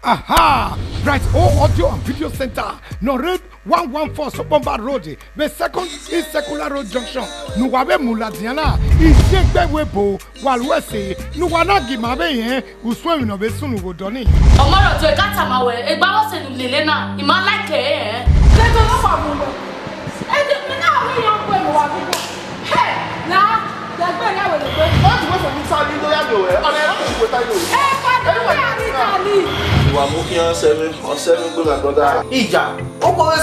Aha! Right, all audio and video center. No rate 114 Sopomba Road. The second is Secular Road Junction. Nuwabe Muladiana. Iziegbe Evbuebo. Walwese. Nuwana gimabe yen. Uswe no besu nugodoni. Omoro to ekata mawe. Egbawo se nulele na. Ima like eh. Leto no fa mu. E de me na we yan gbe mo wa bibo. Hey, na. Dagbe na we le gbe. O ti mo so mi sa bi lo ya do e. Ona e ro ko ta yo. Ìwà mú kí wọ́n sẹ́mi gbọ́dọ̀ gbọ́dọ̀. Ìjà okòwé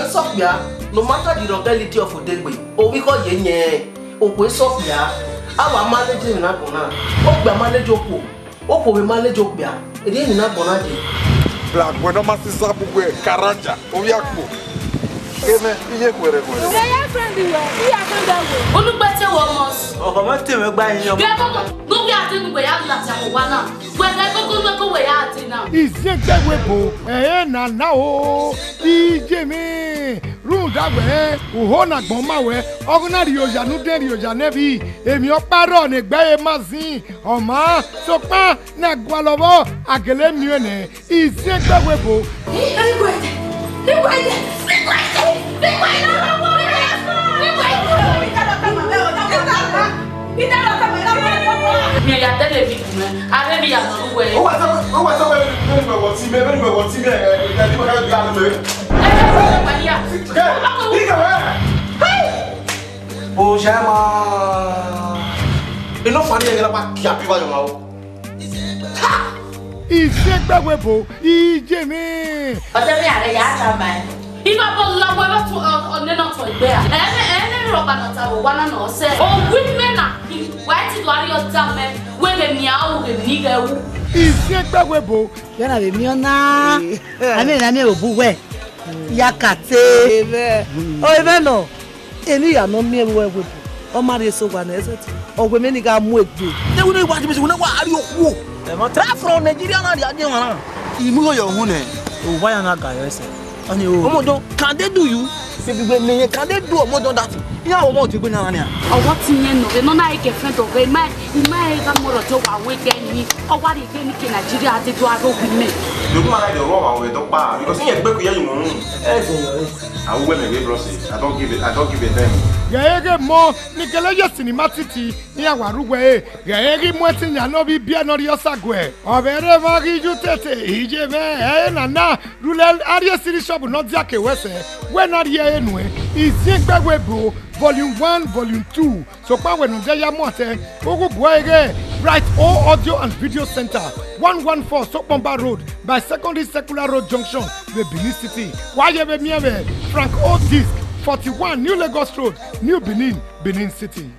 sọ̀pìà no matter the locality of Iziegbe òbí kọ́ yé yẹn okòwé sọ̀pìà àwọn amáléjì ìrìnà bọ̀ náà ó gbà amáléjì okòwé máléjì òpìà èdè ìrìnà bọ̀ náà dé. Black boy no ma si sa gbogbo ẹ̀ karanja orí àpò. Kémẹ́ iye kwere. Ìyá friend ìwẹ̀ ìyá kan dẹ̀wò. Olúgbẹ́tẹ̀ wọ ọmọ. Ọkọ̀ mọ́ tèmi gbá yín. Bí ẹ kọ́kọ́ gbogbo àtẹnugbẹ̀ yá láti àkọ́wá náà. Gbẹ̀dẹ̀ gbogbo wẹ̀ yá àti náà. Iziegbe Evbuebo. Nana o. Ijemi. Rundagbe. Uhona gbonmawe. Oguna rioja nude rioja nebi. Èmi oparo ne gbe mazin. Oma sopa na gwalobo agele miene. Iziegbe Evbuebo. Mi ya television me. Are bi ya no we. Ó wá sọ pé mi wọ̀ tí mi ẹ̀ tí mo ká bí a lọ. O ṣe máa iná fani ẹ̀yẹ́ lápá kí a bí wáyọ̀ máa wọ̀. Iziegbe Evbuebo. Ijemi. Ọjọ́ bí ààrẹ yà á ta báyìí. Ibà bọ̀ lọ́wọ́ ẹ bá tún ọ̀nẹ́ náà tọ̀ ìgbé à. Ẹni rọ̀gbà náà ta wò wánà náà ọ̀sẹ̀. Ògùn mẹ́nà wàá ti lọ àríyọ̀ dá mẹ́ wẹ́lẹ̀ ní àwọn ògè nígà ewu. Iziegbe Evbuebo. Yana be miona. Ame na me obuwe. Yakate. O ebe no. Eni ya no mi Evbuebo. O ma re so gwa na eseti. Ogwe me ni ga mu egbe. Ṣé wọ́n ní ìwà àti bísí wọ́n wá àrí òkú o? Ẹ̀mọ́ tra from Nigeria na dia wọn na. Ìmúlò yọ̀ hún nẹ̀. O wa ya na ga yo ese. Oni o. Omodo, can they do you? Bigbe me can they do omodo that? Ya o mo ti gbe na ni a. Ọwọ́ ti yẹn nọ no na ike friend of e ma e ga mo rojo wa we ke ni. Ọwọ́ ri ke ni ke Nigeria ati do ado bi me. Look man like the raw one with the bar because in Iziegbe you know. I will make it I don't give it them. Gege mo nikeleje cinema titi ni awarugwe gege mo tin ya no bi bia no ri osagwe obere ma gi ju tete ijeme nana rural area city shop no dia ke wese we na ri enu Iziegbe Evbuebo volume 1 volume 2 so pa we no de ya mo te ogu boege right all audio and video center 114 Sopomba Road by secondary Secular Road Junction the Benin City wa ye be miebe Frank O Disc 41 New Lagos Road, New Benin, Benin City.